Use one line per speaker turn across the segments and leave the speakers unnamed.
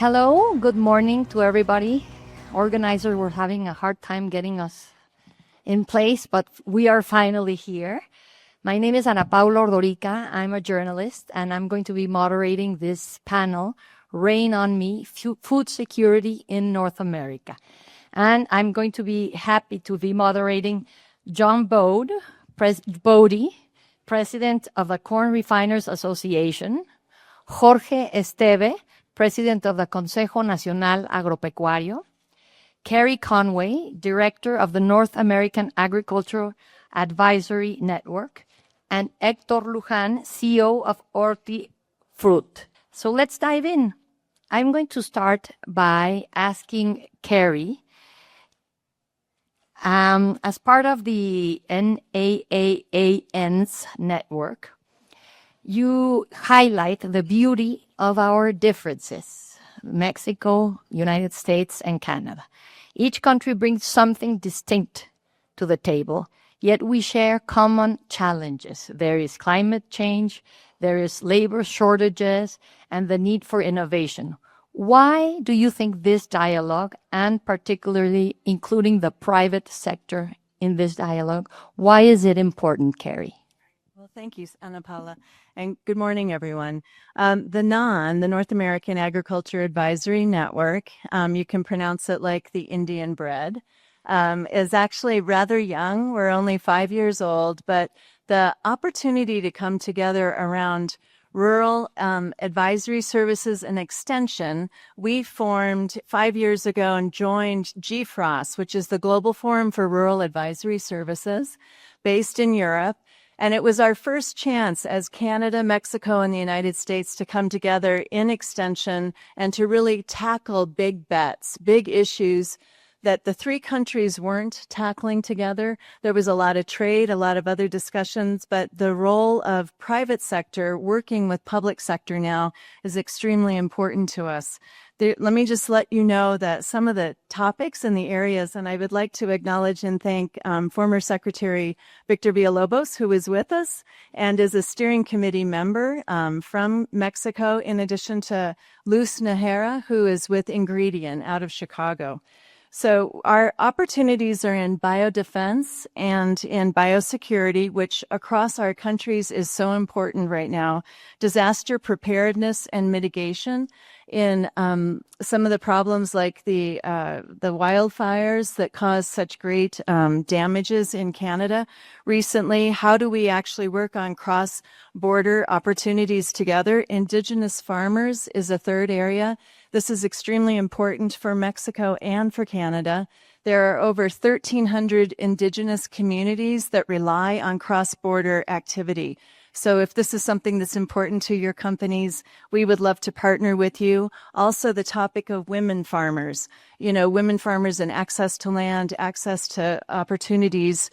Hello, good morning to everybody. Organizers were having a hard time getting us in place, but we are finally here. My name is Ana Paula Ordorica. I'm a journalist, and I'm going to be moderating this panel, Rain on Me, Food Security in North America. And I'm going to be happy to be moderating John Bode, President of the Corn Refiners Association, Jorge Esteve, President of the Consejo Nacional Agropecuario, Carrie Conway, Director of the North American Agricultural Advisory Network, and Hector Luján, CEO of Hortifruit. So let's dive in. I'm going to start by asking Carrie, as part of the NAAAN's network, you highlight the beauty of our differences, Mexico, United States, and Canada. Each country brings something distinct to the table, yet we share common challenges. There is climate change, there is labor shortages, and the need for innovation. Why do you think this dialogue, and particularly including the private sector in this dialogue, why is it important, Carrie?
Well, thank you, Ana Paula, and good morning, everyone. The North American Agriculture Advisory Network, you can pronounce it like the Indian bread, is actually rather young. We're only 5 years old, but the opportunity to come together around rural advisory services and extension, we formed 5 years ago and joined GFROS, which is the Global Forum for Rural Advisory Services, based in Europe. And it was our first chance as Canada, Mexico, and the United States to come together in extension and to really tackle big bets, big issues that the three countries weren't tackling together. There was a lot of trade, a lot of other discussions, but the role of private sector working with public sector now is extremely important to us. Let me just let you know that some of the topics and the areas, and I would like to acknowledge and thank former Secretary Victor Villalobos, who is with us and is a steering committee member from Mexico, in addition to Luz Najera, who is with Ingredient out of Chicago. So our opportunities are in biodefense and in biosecurity, which across our countries is so important right now. Disaster preparedness and mitigation in some of the problems like the wildfires that cause such great damages in Canada recently. How do we actually work on cross-border opportunities together? Indigenous farmers is a third area. This is extremely important for Mexico and for Canada. There are over 1,300 indigenous communities that rely on cross-border activity. So if this is something that's important to your companies, we would love to partner with you. Also, the topic of women farmers. Women farmers and access to land, access to opportunities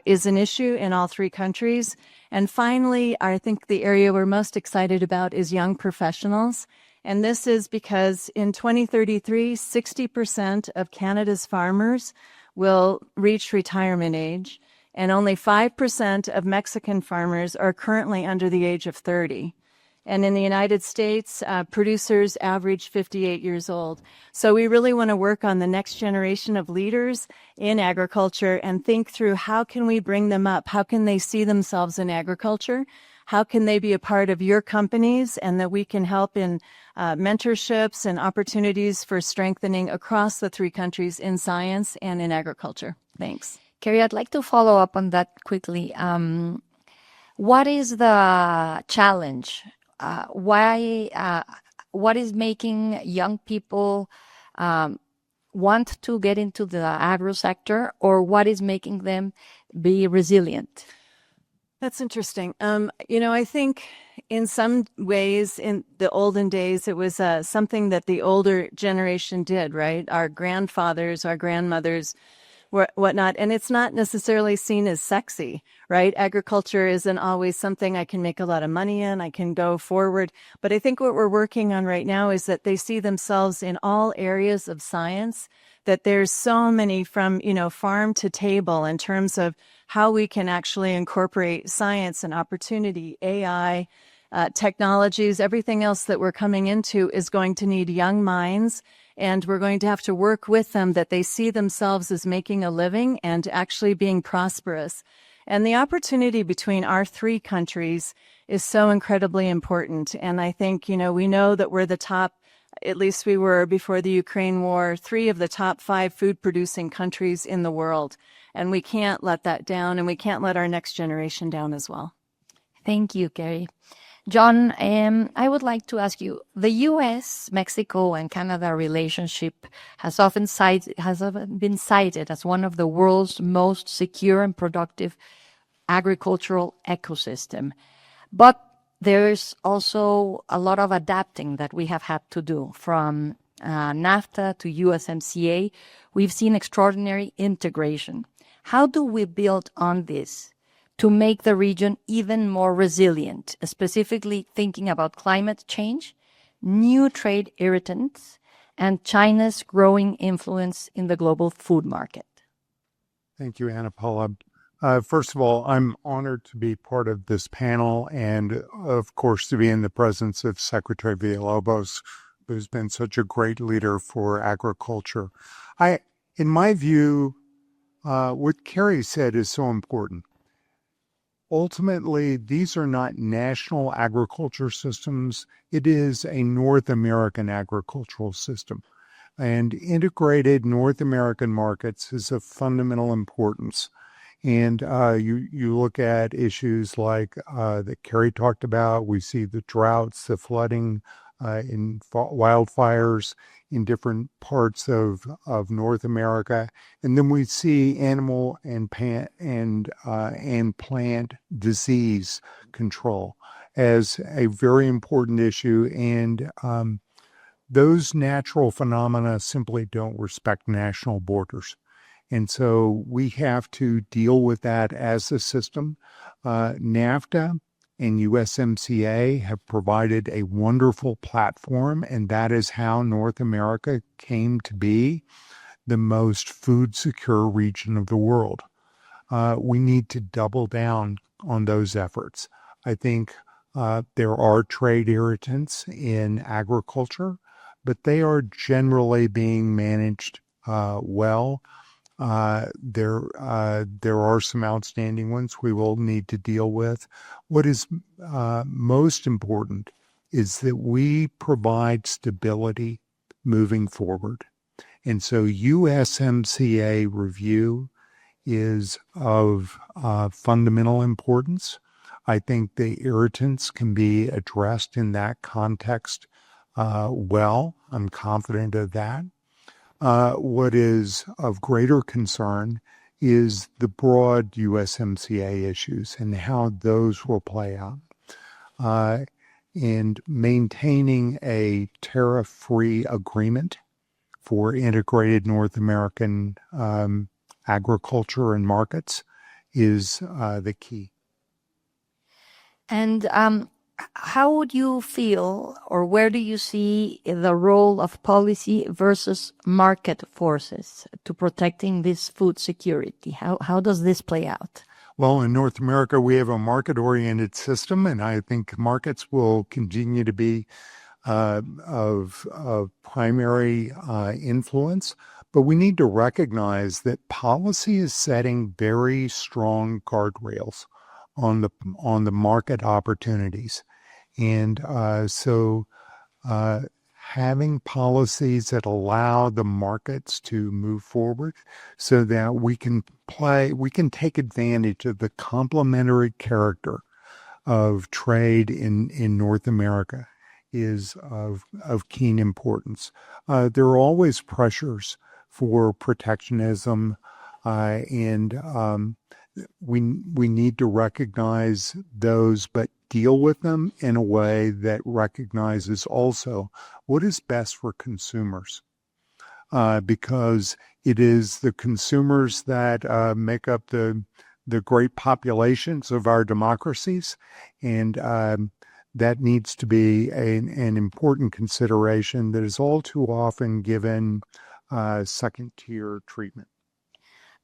is an issue in all three countries. And finally, I think the area we're most excited about is young professionals. And this is because in 2033, 60% of Canada's farmers will reach retirement age, and only 5% of Mexican farmers are currently under the age of 30. And in the United States, producers average 58 years old. So we really want to work on the next generation of leaders in agriculture and think through how can we bring them up? How can they see themselves in agriculture? How can they be a part of your companies, and that we can help in mentorships and opportunities for strengthening across the three countries in science and in agriculture? Thanks.
Carrie, I'd like to follow up on that quickly. What is the challenge? What is making young people want to get into the agro sector, or what is making them be resilient?
That's interesting. I think in some ways, in the olden days, it was something that the older generation did, right? Our grandfathers, our grandmothers, whatnot. And it's not necessarily seen as sexy, right? Agriculture isn't always something I can make a lot of money in, I can go forward. But I think what we're working on right now is that they see themselves in all areas of science, that there's so many from, farm to table in terms of how we can actually incorporate science and opportunity, AI, technologies, everything else that we're coming into is going to need young minds, and we're going to have to work with them that they see themselves as making a living and actually being prosperous. And the opportunity between our three countries is so incredibly important. And I think, we know that we're the top, at least we were before the Ukraine war, 3 of the top 5 food producing countries in the world. And we can't let that down, and we can't let our next generation down as well.
Thank you, Carrie. John, I would like to ask you, the U.S., Mexico, and Canada relationship has often been cited as one of the world's most secure and productive agricultural ecosystem. But there's also a lot of adapting that we have had to do. From NAFTA to USMCA, we've seen extraordinary integration. How do we build on this to make the region even more resilient, specifically thinking about climate change, new trade irritants, and China's growing influence in the global food market?
Thank you, Anna Paula. First of all, I'm honored to be part of this panel and, of course, to be in the presence of Secretary Villalobos, who's been such a great leader for agriculture. In my view, what Carrie said is so important. Ultimately, these are not national agriculture systems. It is a North American agricultural system. And integrated North American markets is of fundamental importance. And you look at issues like that Carrie talked about. We see the droughts, the flooding, in wildfires in different parts of North America, and then we see animal and plant disease control as a very important issue. And those natural phenomena simply don't respect national borders. And so we have to deal with that as a system. NAFTA and USMCA have provided a wonderful platform, and that is how North America came to be the most food secure region of the world. We need to double down on those efforts. I think there are trade irritants in agriculture, but they are generally being managed well. There are some outstanding ones we will need to deal with. What is most important is that we provide stability moving forward. And so USMCA review is of fundamental importance. I think the irritants can be addressed in that context well. I'm confident of that. What is of greater concern is the broad USMCA issues and how those will play out. And maintaining a tariff-free agreement for integrated North American agriculture and markets is the key.
And how would you feel, or where do you see the role of policy versus market forces to protecting this food security? How does this play out?
Well, in North America, we have a market-oriented system, and I think markets will continue to be of primary influence. But we need to recognize that policy is setting very strong guardrails on the market opportunities. And so having policies that allow the markets to move forward so that we can take advantage of the complementary character of trade in North America is of keen importance. There are always pressures for protectionism, and we need to recognize those, but deal with them in a way that recognizes also what is best for consumers, because it is the consumers that make up the great populations of our democracies, and that needs to be an important consideration that is all too often given second-tier treatment.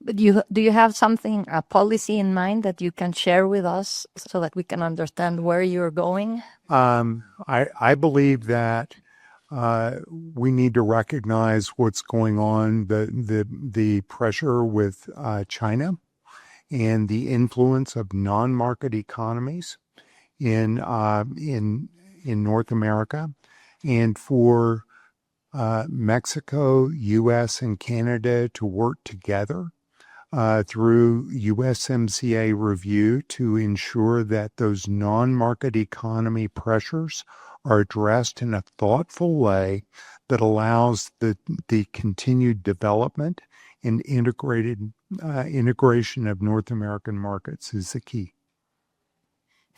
But do you have something, a policy in mind that you can share with us so that we can understand where you're going?
I believe that we need to recognize what's going on, the pressure with China and the influence of non-market economies in North America, and for Mexico, U.S., and Canada to work together through USMCA review to ensure that those non-market economy pressures are addressed in a thoughtful way that allows the continued development and integration of North American markets is the key.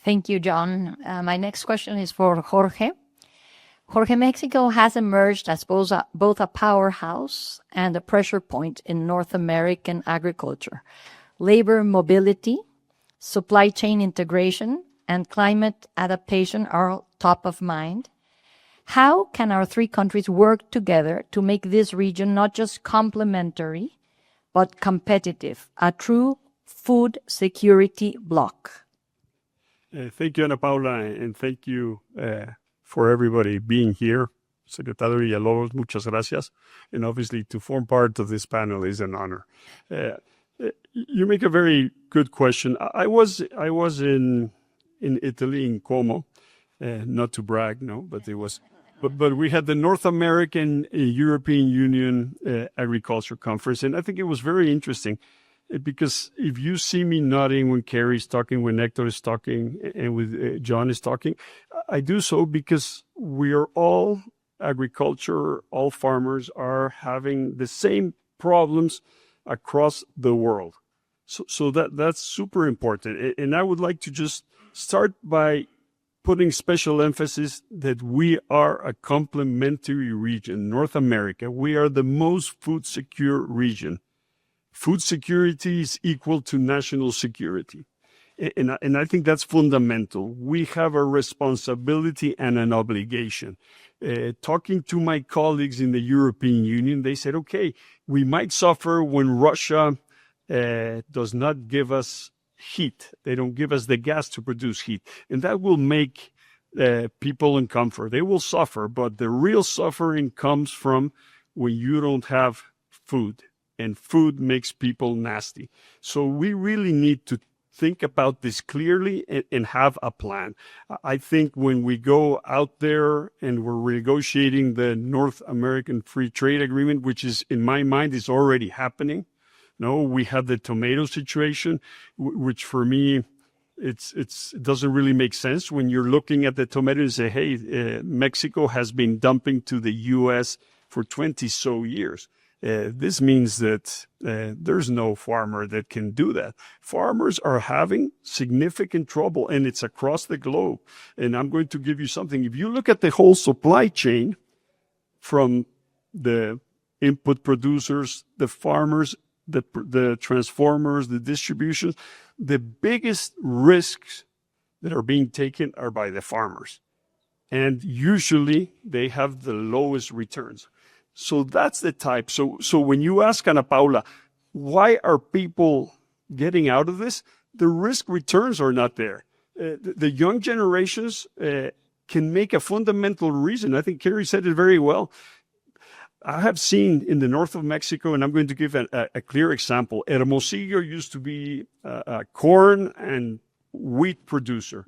Thank you, John. My next question is for Jorge. Jorge, Mexico has emerged as both a powerhouse and a pressure point in North American agriculture. Labor mobility, supply chain integration, and climate adaptation are top of mind. How can our three countries work together to make this region not just complementary, but competitive, a true food security bloc?
Thank you, Ana Paula, and thank you for everybody being here. Secretary Villalobos, muchas gracias. And obviously, to form part of this panel is an honor. You make a very good question. I was in Italy, in Como, not to brag, no, but it was. But we had the North American European Union Agriculture Conference, and I think it was very interesting. Because if you see me nodding when Carrie's talking, when Hector is talking, and with John is talking, I do so because we are all agriculture, all farmers are having the same problems across the world. So that's super important. And I would like to just start by putting special emphasis that we are a complementary region, North America. We are the most food secure region. Food security is equal to national security. And I think that's fundamental. We have a responsibility and an obligation. Talking to my colleagues in the European Union, they said, okay, we might suffer when Russia does not give us heat. They don't give us the gas to produce heat. And that will make people uncomfortable. They will suffer, but the real suffering comes from when you don't have food. And food makes people nasty. So we really need to think about this clearly and have a plan. I think when we go out there and we're negotiating the North American Free Trade Agreement, which is, in my mind, is already happening. No, we have the tomato situation, which for me, it doesn't really make sense when you're looking at the tomato and say, hey, Mexico has been dumping to the U.S. for 20 so years. This means that there's no farmer that can do that. Farmers are having significant trouble, and it's across the globe. And I'm going to give you something. If you look at the whole supply chain from the input producers, the farmers, the transformers, the distribution, the biggest risks that are being taken are by the farmers. And usually they have the lowest returns. So that's the type. So when you ask Ana Paula, why are people getting out of this? The risk returns are not there. The young generations can make a fundamental reason. I think Carrie said it very well. I have seen in the north of Mexico, and I'm going to give a clear example. Hermosillo used to be a corn and wheat producer.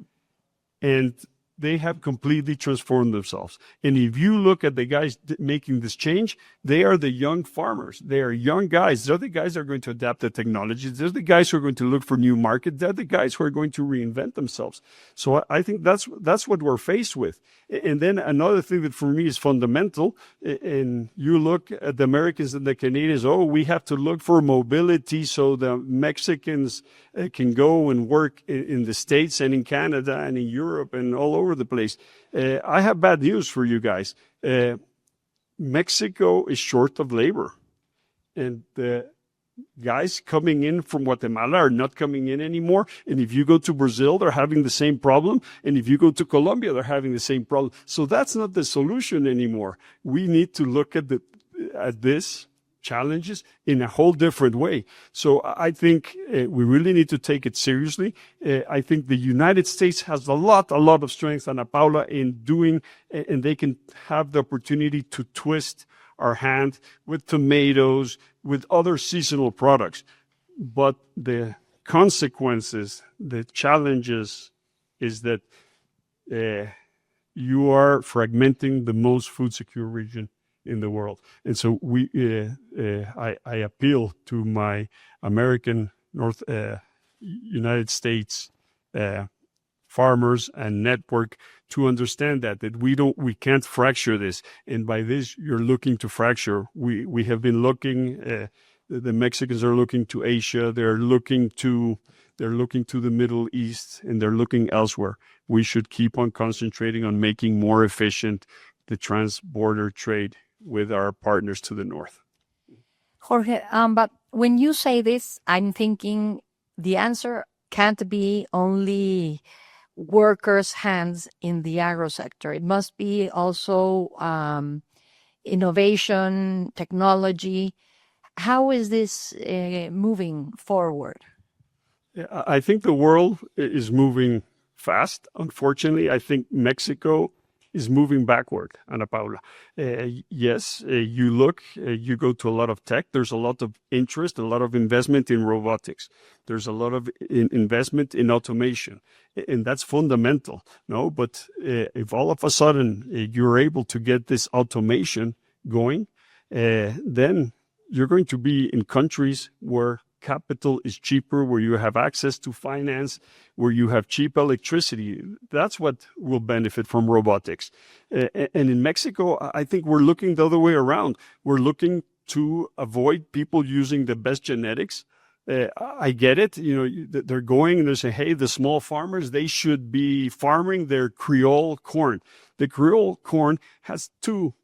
And they have completely transformed themselves. And if you look at the guys making this change, they are the young farmers. They are young guys. They're the guys that are going to adapt the technology. They're the guys who are going to look for new markets. They're the guys who are going to reinvent themselves. So I think that's what we're faced with. And then another thing that for me is fundamental, and you look at the Americans and the Canadians, we have to look for mobility so the Mexicans can go and work in the States and in Canada and in Europe and all over the place. I have bad news for you guys. Mexico is short of labor. And the guys coming in from Guatemala are not coming in anymore. And if you go to Brazil, they're having the same problem. And if you go to Colombia, they're having the same problem. So that's not the solution anymore. We need to look at this challenges in a whole different way. So I think we really need to take it seriously. I think the United States has a lot of strength, Ana Paula, in doing, and they can have the opportunity to twist our hand with tomatoes, with other seasonal products. But the consequences, the challenges, is that you are fragmenting the most food secure region in the world. And so I appeal to my American United States farmers and network to understand that we can't fracture this. And by this, you're looking to fracture. We have been looking, the Mexicans are looking to Asia, they're looking to the Middle East, and they're looking elsewhere. We should keep on concentrating on making more efficient the trans-border trade with our partners to the north.
Jorge, but when you say this, I'm thinking the answer can't be only workers' hands in the agro sector. It must be also innovation, technology. How is this moving forward?
I think the world is moving fast. Unfortunately, I think Mexico is moving backward, Ana Paula. Yes, you go to a lot of tech. There's a lot of interest, a lot of investment in robotics. There's a lot of investment in automation, and that's fundamental. No, but if all of a sudden you're able to get this automation going, then you're going to be in countries where capital is cheaper, where you have access to finance, where you have cheap electricity. That's what will benefit from robotics. And in Mexico, I think we're looking the other way around. We're looking to avoid people using the best genetics. I get it. They're going and they're saying, hey, the small farmers, they should be farming their Creole corn. The Creole corn has two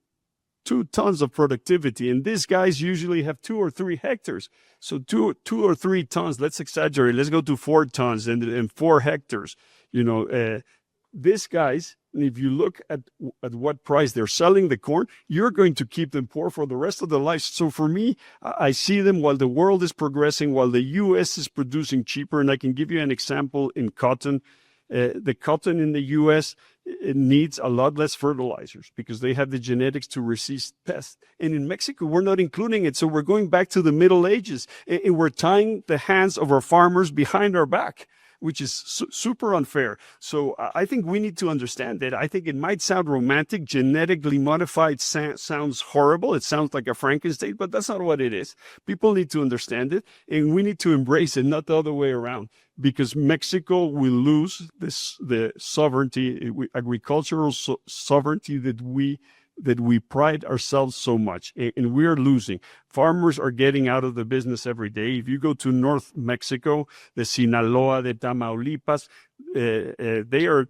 tons of productivity, and these guys usually have 2 or 3 hectares. So two or 3 tons, let's exaggerate, let's go to 4 tons and 4 hectares. These guys, if you look at what price they're selling the corn, you're going to keep them poor for the rest of their lives. So for me, I see them while the world is progressing, while the U.S. is producing cheaper. And I can give you an example in cotton. The cotton in the U.S., it needs a lot less fertilizers because they have the genetics to resist pests. And in Mexico, we're not including it. So we're going back to the Middle Ages, and we're tying the hands of our farmers behind our back, which is super unfair. So I think we need to understand that. I think it might sound romantic. Genetically modified sounds horrible. It sounds like a Frankenstein, but that's not what it is. People need to understand it, and we need to embrace it, not the other way around, because Mexico will lose the sovereignty, agricultural sovereignty that we pride ourselves so much, and we're losing. Farmers are getting out of the business every day. If you go to North Mexico, the Sinaloa, the Tamaulipas, the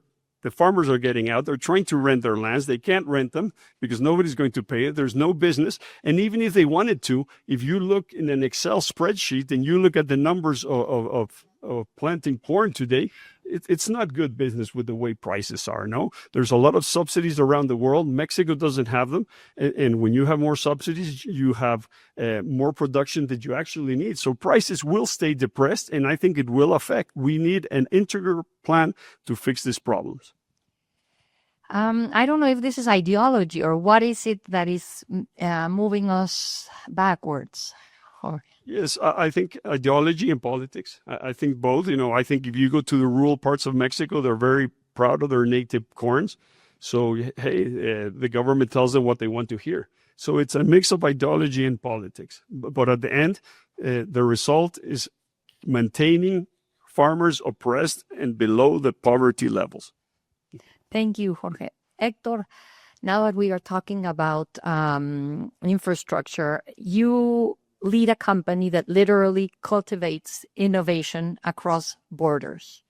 farmers are getting out. They're trying to rent their lands. They can't rent them because nobody's going to pay it. There's no business. And even if they wanted to, if you look in an Excel spreadsheet and you look at the numbers of planting corn today, it's not good business with the way prices are. No, there's a lot of subsidies around the world. Mexico doesn't have them. And when you have more subsidies, you have more production that you actually need. So prices will stay depressed, and I think it will affect. We need an integral plan to fix these problems.
I don't know if this is ideology or what is it that is moving us backwards.
Yes, I think ideology and politics. I think both. I think if you go to the rural parts of Mexico, they're very proud of their native corns. So, hey, the government tells them what they want to hear. So it's a mix of ideology and politics. But at the end, the result is maintaining farmers oppressed and below the poverty levels.
Thank you, Jorge. Hector, now that we are talking about infrastructure, you lead a company that literally cultivates innovation across borders.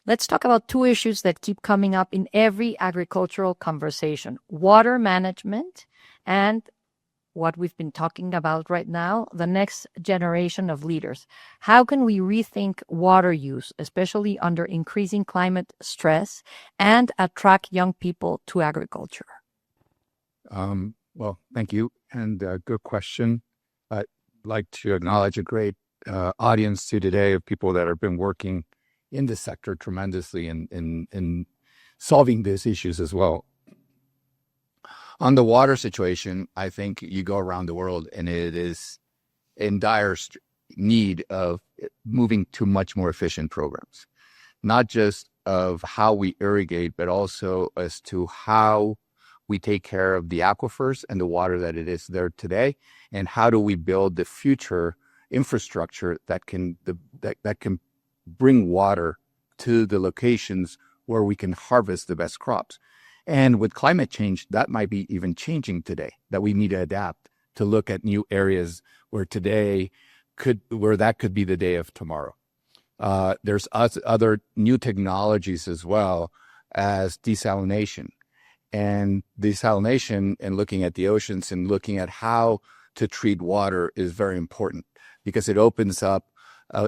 Let's talk about 2 issues that keep coming up in every agricultural conversation: water management and what we've been talking about right now, the next generation of leaders. How can we rethink water use, especially under increasing climate stress, and attract young people to agriculture?
Well, thank you. And good question. like to acknowledge a great audience to today of people that have been working in this sector tremendously in solving these issues as well. On the water situation, I think you go around the world and it is in dire need of moving to much more efficient programs, not just of how we irrigate, but also as to how we take care of the aquifers and the water that it is there today, and how do we build the future infrastructure that can bring water to the locations where we can harvest the best crops. And with climate change, that might be even changing today, that we need to adapt to look at new areas where that could be the day of tomorrow. There's other new technologies as well as desalination. And desalination and looking at the oceans and looking at how to treat water is very important, because it opens up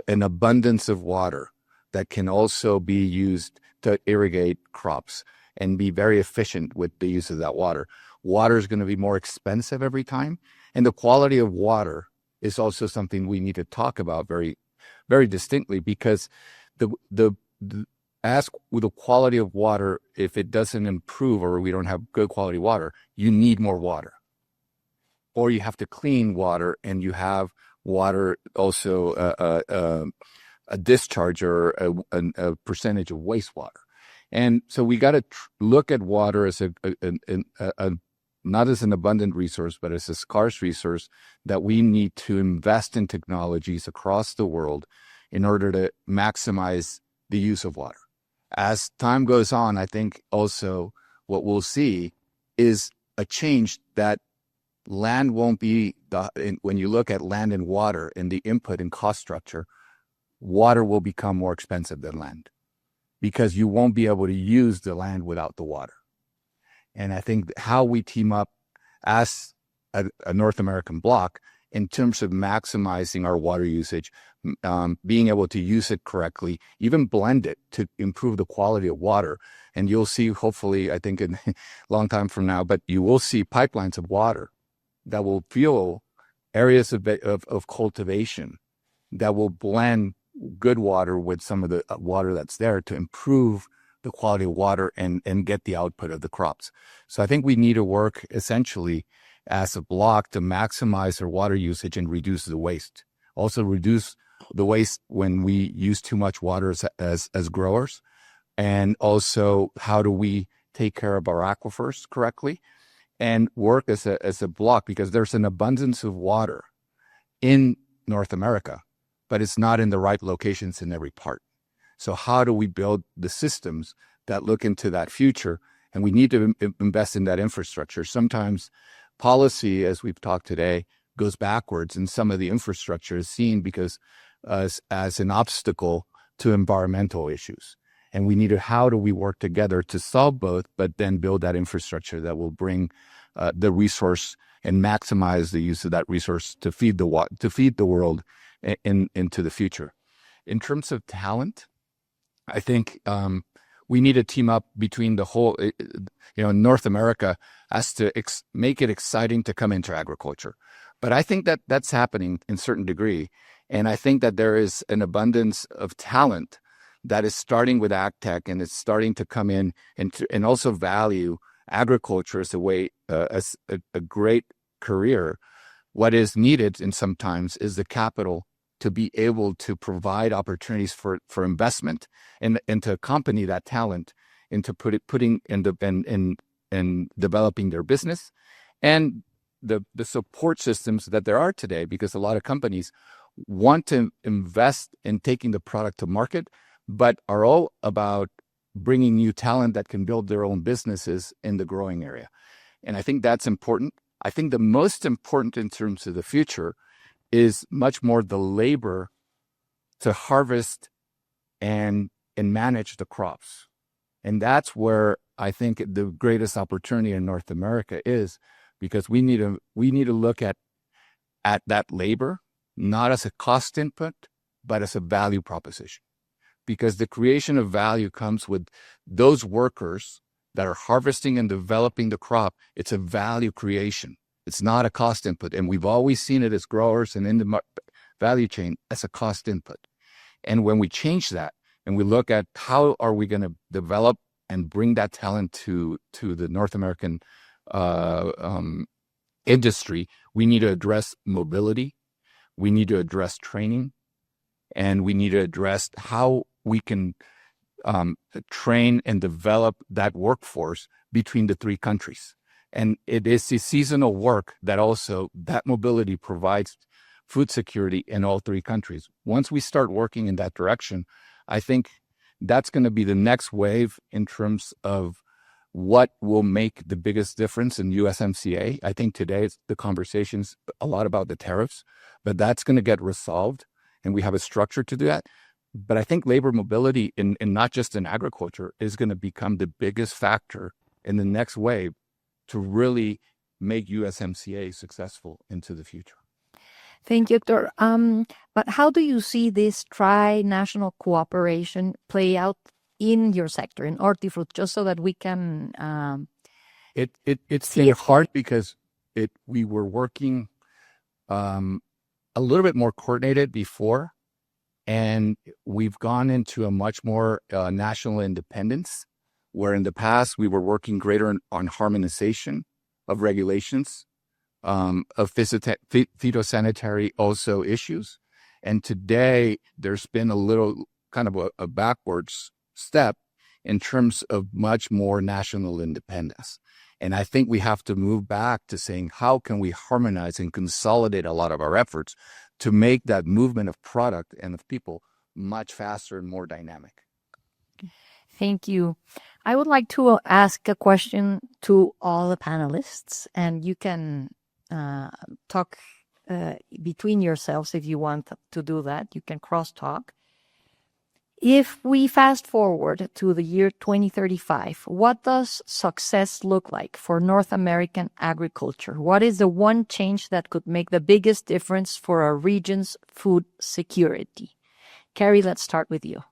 an abundance of water that can also be used to irrigate crops and be very efficient with the use of that water. Water is going to be more expensive every time. And the quality of water is also something we need to talk about very, very distinctly, because ask with the quality of water, if it doesn't improve or we don't have good quality water, you need more water. Or you have to clean water, and you have water also a discharge or a percentage of wastewater. And so we got to look at water as not as an abundant resource, but as a scarce resource that we need to invest in technologies across the world in order to maximize the use of water. As time goes on, I think also what we'll see is a change that land won't be, when you look at land and water and the input and cost structure, water will become more expensive than land, because you won't be able to use the land without the water. And I think how we team up as a North American bloc in terms of maximizing our water usage, being able to use it correctly, even blend it to improve the quality of water. And you'll see, hopefully, I think in a long time from now, but you will see pipelines of water that will fuel areas of cultivation that will blend good water with some of the water that's there to improve the quality of water and get the output of the crops. So I think we need to work essentially as a block to maximize our water usage and reduce the waste. Also reduce the waste when we use too much water as growers. And also, how do we take care of our aquifers correctly and work as a block, because there's an abundance of water in North America, but it's not in the right locations in every part. So how do we build the systems that look into that future? And we need to invest in that infrastructure. Sometimes policy, as we've talked today, goes backwards, and some of the infrastructure is seen because as an obstacle to environmental issues. And we need to, how do we work together to solve both, but then build that infrastructure that will bring the resource and maximize the use of that resource to feed the world into the future. In terms of talent, I think we need to team up between the whole, North America has to make it exciting to come into agriculture. But I think that that's happening in certain degree. And I think that there is an abundance of talent that is starting with ag tech, and it's starting to come in and also value agriculture as a way, as a great career. What is needed in sometimes is the capital to be able to provide opportunities for investment and to accompany that talent into putting in developing their business and the support systems that there are today, because a lot of companies want to invest in taking the product to market, but are all about bringing new talent that can build their own businesses in the growing area. And I think that's important. I think the most important in terms of the future is much more the labor to harvest and manage the crops. And that's where I think the greatest opportunity in North America is, because we need to look at that labor, not as a cost input, but as a value proposition. Because the creation of value comes with those workers that are harvesting and developing the crop. It's a value creation. It's not a cost input. And we've always seen it as growers and in the value chain as a cost input. And when we change that and we look at how are we going to develop and bring that talent to the North American industry, we need to address mobility, we need to address training, and we need to address how we can train and develop that workforce between the three countries. And it is the seasonal work that also, that mobility provides food security in all three countries. Once we start working in that direction, I think that's going to be the next wave in terms of what will make the biggest difference in USMCA. I think today the conversation's a lot about the tariffs, but that's going to get resolved, and we have a structure to do that. But I think labor mobility, in not just in agriculture, is going to become the biggest factor in the next wave to really make USMCA successful into the future.
Thank you, Hector. But how do you see this tri-national cooperation play out in your sector, in hortifruti, just so that we can
It's been hard because we were working a little bit more coordinated before, and we've gone into a much more national independence, where in the past we were working greater on harmonization of regulations, of phytosanitary also issues. And today there's been a little kind of a backwards step in terms of much more national independence. And I think we have to move back to saying, how can we harmonize and consolidate a lot of our efforts to make that movement of product and of people much faster and more dynamic?
Thank you. I would like to ask a question to all the panelists, and you can talk between yourselves if you want to do that. You can cross-talk. If we fast forward to the year 2035, what does success look like for North American agriculture? What is the one change that could make the biggest difference for our region's food security? Carrie, let's start with you.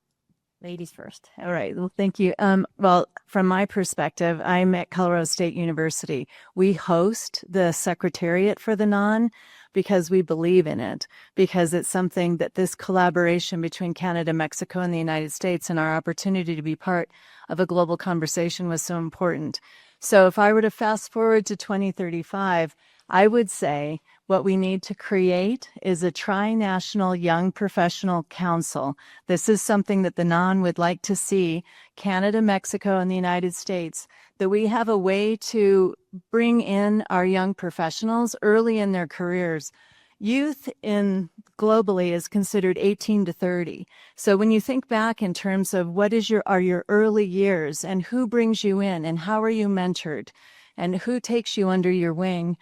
Ladies first.
All right. Well, thank you. Well, from my perspective, I'm at Colorado State University. We host the Secretariat for the NON because we believe in it, because it's something that this collaboration between Canada, Mexico, and the United States, and our opportunity to be part of a global conversation was so important. So if I were to fast forward to 2035, I would say what we need to create is a tri-national young professional council. This is something that the NON would like to see, Canada, Mexico, and the United States, that we have a way to bring in our young professionals early in their careers. Youth globally is considered 18 to 30. So when you think back in terms of what are your early years and who brings you in and how are you mentored, and who takes you under your wing,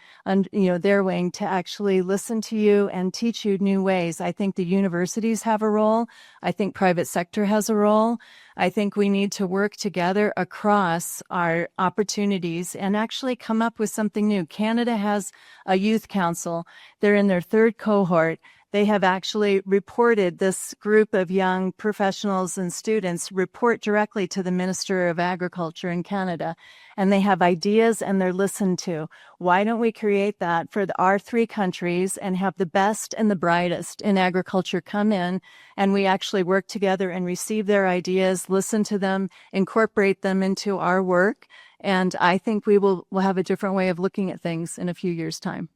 their wing, to actually listen to you and teach you new ways. I think the universities have a role. I think private sector has a role. I think we need to work together across our opportunities and actually come up with something new. Canada has a youth council. They're in their third cohort. They have actually reported, this group of young professionals and students report directly to the Minister of Agriculture in Canada, and they have ideas and they're listened to. Why don't we create that for our three countries and have the best and the brightest in agriculture come in, and we actually work together and receive their ideas, listen to them, incorporate them into our work, and I think we'll have a different way of looking at things in a few years' time.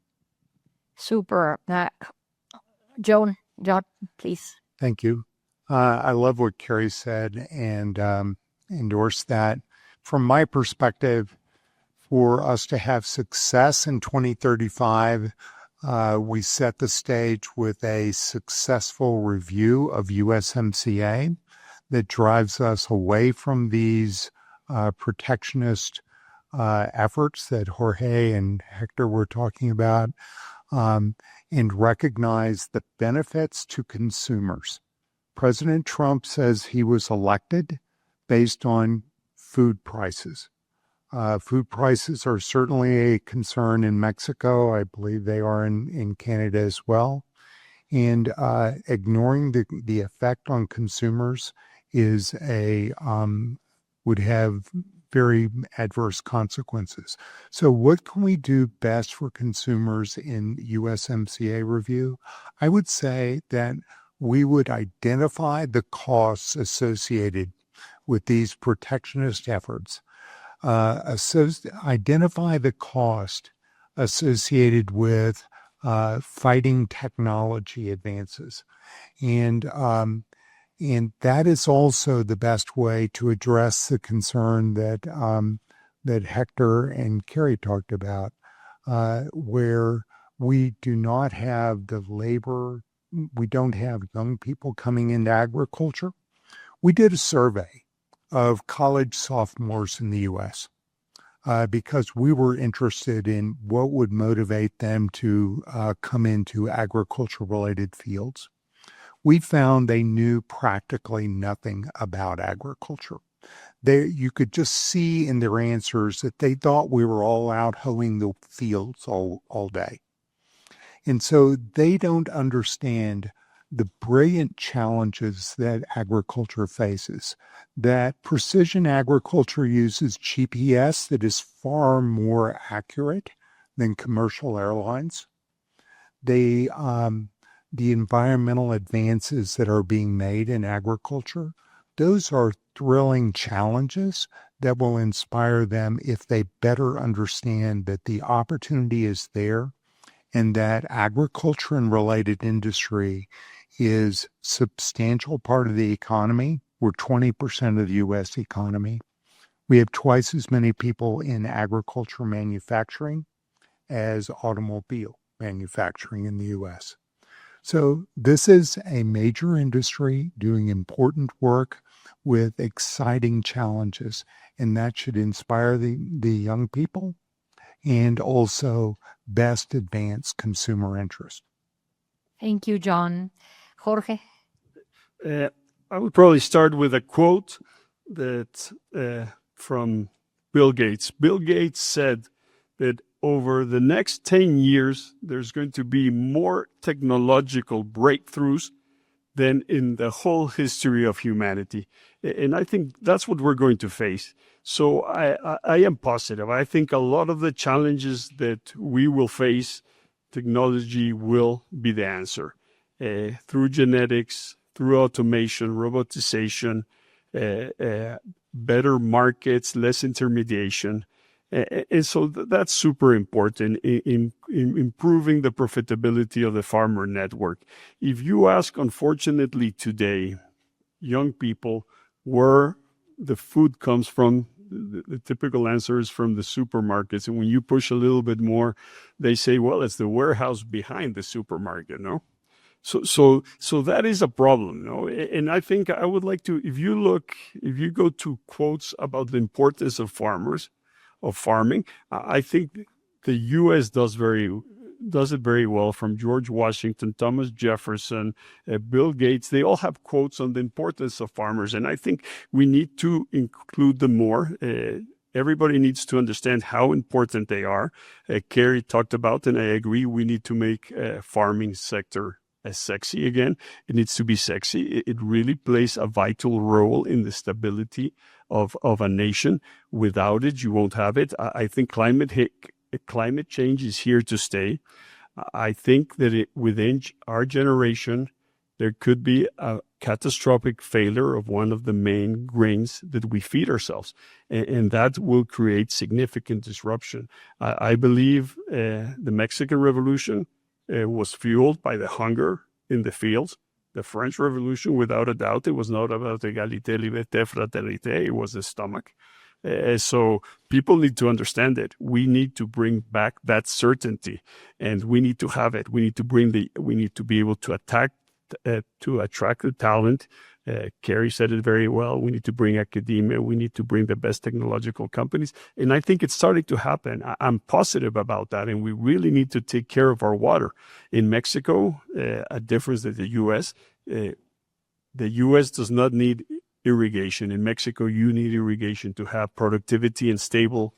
Super. John, please.
Thank you. I love what Carrie said and endorse that. From my perspective, for us to have success in 2035, we set the stage with a successful review of USMCA that drives us away from these protectionist efforts that Jorge and Hector were talking about, and recognize the benefits to consumers. President Trump says he was elected based on food prices. Food prices are certainly a concern in Mexico. I believe they are in Canada as well. And ignoring the effect on consumers would have very adverse consequences. So what can we do best for consumers in USMCA review? I would say that we would identify the costs associated with these protectionist efforts, identify the cost associated with fighting technology advances. And that is also the best way to address the concern that Hector and Carrie talked about, where we do not have the labor, we don't have young people coming into agriculture. We did a survey of college sophomores in the U.S. Because we were interested in what would motivate them to come into agriculture-related fields. We found they knew practically nothing about agriculture. You could just see in their answers that they thought we were all out hoeing the fields all day. And so they don't understand the brilliant challenges that agriculture faces, that precision agriculture uses GPS that is far more accurate than commercial airlines. The environmental advances that are being made in agriculture, those are thrilling challenges that will inspire them if they better understand that the opportunity is there and that agriculture and related industry is substantial part of the economy. We're 20% of the U.S. economy. We have twice as many people in agriculture manufacturing as automobile manufacturing in the U.S. So this is a major industry doing important work with exciting challenges, and that should inspire the young people and also best advance consumer interest.
Thank you, John. Jorge?
I would probably start with a quote that from Bill Gates. Bill Gates said that over the next 10 years, there's going to be more technological breakthroughs than in the whole history of humanity. And I think that's what we're going to face. So I am positive. I think a lot of the challenges that we will face, technology will be the answer. Through genetics, through automation, robotization, better markets, less intermediation. And so that's super important in improving the profitability of the farmer network. If you ask, unfortunately, today, young people, where the food comes from, the typical answer is from the supermarkets. And when you push a little bit more, they say, well, it's the warehouse behind the supermarket, no? So that is a problem, no? And I think I would like to, if you go to quotes about the importance of farming, I think the U.S. does it very well, from George Washington, Thomas Jefferson, Bill Gates. They all have quotes on the importance of farmers, and I think we need to include them more. Everybody needs to understand how important they are. Carrie talked about, and I agree, we need to make farming sector sexy again. It needs to be sexy. It really plays a vital role in the stability of a nation. Without it, you won't have it. I think climate change is here to stay. I think that within our generation, there could be a catastrophic failure of one of the main grains that we feed ourselves, and that will create significant disruption. I believe the Mexican Revolution was fueled by the hunger in the fields. The French Revolution, without a doubt, it was not about égalité, liberté, fraternité. It was the stomach. So people need to understand it. We need to bring back that certainty, and we need to have it. We need to be able to attract the talent. Carrie said it very well. We need to bring academia. We need to bring the best technological companies. And I think it's starting to happen. I'm positive about that. And we really need to take care of our water. In Mexico, a difference than the U.S., the U.S. does not need irrigation. In Mexico, you need irrigation to have productivity and stable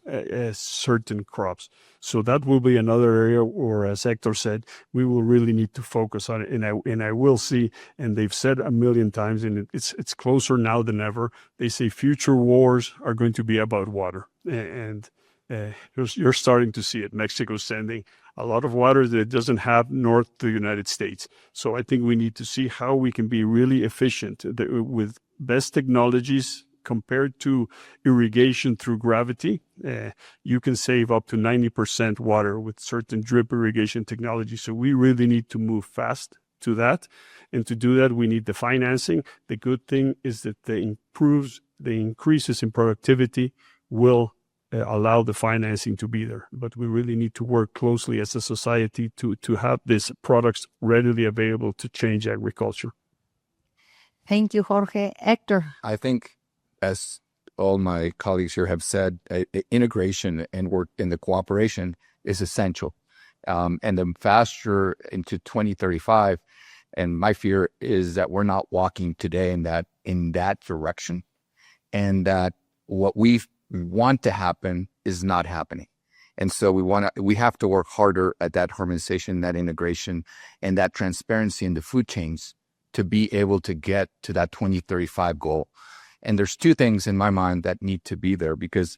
certain crops. So that will be another area where, as Hector said, we will really need to focus on it. And I will see, and they've said a million times, and it's closer now than ever. They say future wars are going to be about water. And you're starting to see it. Mexico's sending a lot of water that it doesn't have north to the United States. So I think we need to see how we can be really efficient with best technologies compared to irrigation through gravity. You can save up to 90% water with certain drip irrigation technology. So we really need to move fast to that. And to do that, we need the financing. The good thing is that the increases in productivity will allow the financing to be there. But we really need to work closely as a society to have these products readily available to change agriculture.
Thank you, Jorge. Hector.
I think, as all my colleagues here have said, integration and work in the cooperation is essential. And the faster into 2035, and my fear is that we're not walking today in that direction, and that what we want to happen is not happening. And so we have to work harder at that harmonization, that integration, and that transparency in the food chains to be able to get to that 2035 goal. And there's two things in my mind that need to be there, because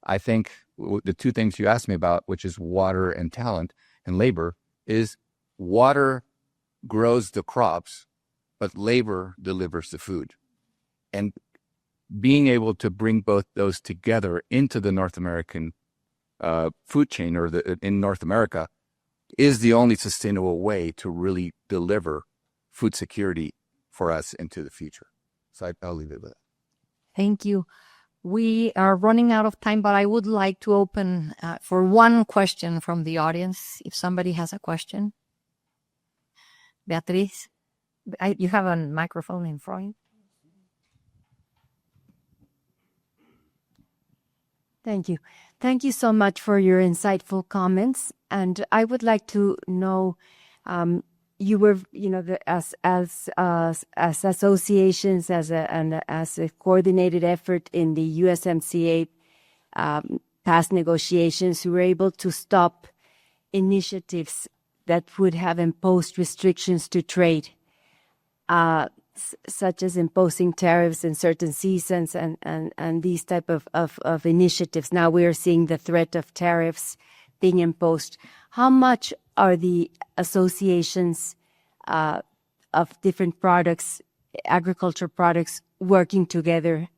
I think the two things you asked me about, which is water and talent and labor, is water grows the crops, but labor delivers the food. And being able to bring both those together into the North American food chain, or in North America, is the only sustainable way to really deliver food security for us into the future. So I'll leave it with that.
Thank you. We are running out of time, but I would like to open for one question from the audience, if somebody has a question. Beatriz, you have a microphone in front.
Thank you. Thank you so much for your insightful comments. And I would like to know, you were, as associations, as a coordinated effort in the USMCA past negotiations, you were able to stop initiatives that would have imposed restrictions to trade, such as imposing tariffs in certain seasons and these type of initiatives. Now we are seeing the threat of tariffs being imposed. How much are the associations of different products, agriculture products, working together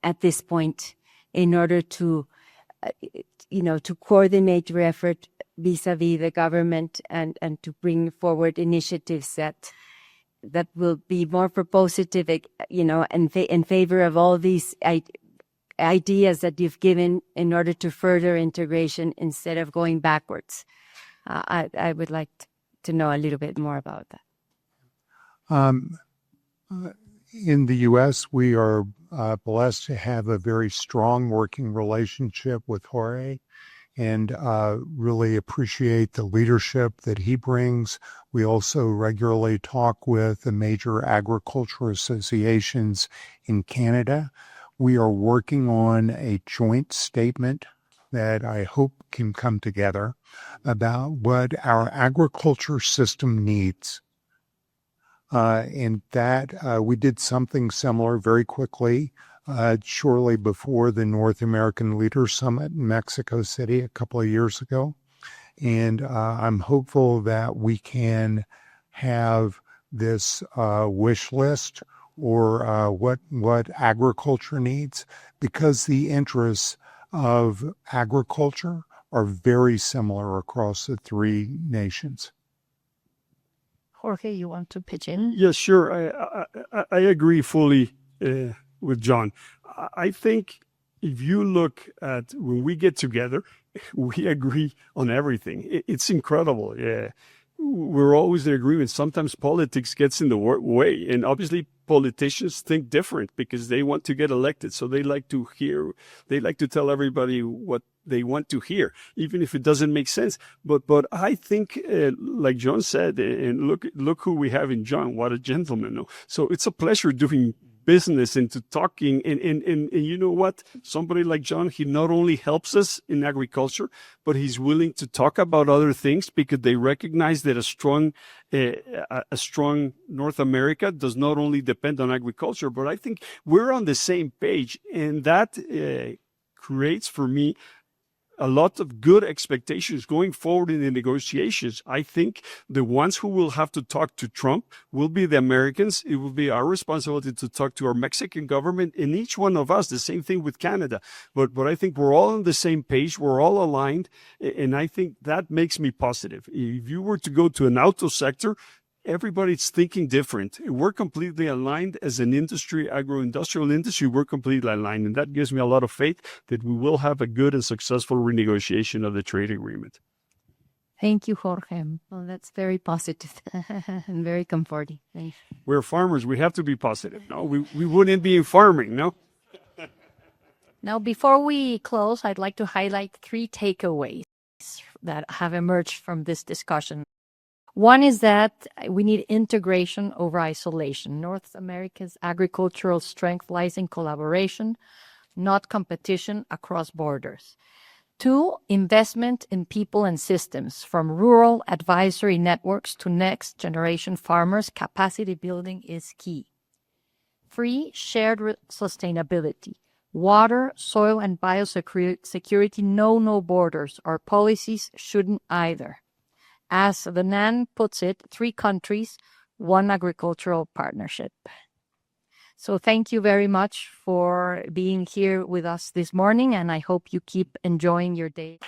at this point in order to, to coordinate your effort vis-a-vis the government and to bring forward initiatives that will be more propositive, in favor of all these ideas that you've given in order to further integration instead of going backwards? I would like to know a little bit more about that.
In the U.S., we are blessed to have a very strong working relationship with Jorge, and really appreciate the leadership that he brings. We also regularly talk with the major agriculture associations in Canada. We are working on a joint statement that I hope can come together about what our agriculture system needs. And that we did something similar very quickly shortly before the North American Leaders Summit in Mexico City a couple of years ago. And I'm hopeful that we can have this wish list, or what agriculture needs, because the interests of agriculture are very similar across the three nations.
Jorge, you want to pitch in?
Yes, sure. I agree fully with John. I think if you look at when we get together, we agree on everything. It's incredible. Yeah. We're always in agreement. Sometimes politics gets in the way, and obviously politicians think different because they want to get elected. So they like to tell everybody what they want to hear, even if it doesn't make sense. But I think, like John said, and look who we have in John. What a gentleman. No? So it's a pleasure doing business, into talking. And you know what? Somebody like John, he not only helps us in agriculture, but he's willing to talk about other things because they recognize that a strong North America does not only depend on agriculture, but I think we're on the same page. And that creates for me a lot of good expectations going forward in the negotiations. I think the ones who will have to talk to Trump will be the Americans. It will be our responsibility to talk to our Mexican government and each one of us. The same thing with Canada. But I think we're all on the same page. We're all aligned. And I think that makes me positive. If you were to go to an auto sector, everybody's thinking different. We're completely aligned as an industry, agro-industrial industry. We're completely aligned. And that gives me a lot of faith that we will have a good and successful renegotiation of the trade agreement.
Thank you, Jorge. Well, that's very positive and very comforting. Thanks.
We're farmers. We have to be positive. No, we wouldn't be in farming, no?
Now, before we close, I'd like to highlight 3 takeaways that have emerged from this discussion. One is that we need integration over isolation. North America's agricultural strength lies in collaboration, not competition across borders. 2, investment in people and systems, from rural advisory networks to next generation farmers. Capacity building is key. 3, shared sustainability. Water, soil, and biosecurity know no borders. Our policies shouldn't either. As the NAN puts it, 3 countries, 1 agricultural partnership. So thank you very much for being here with us this morning, and I hope you keep enjoying your day.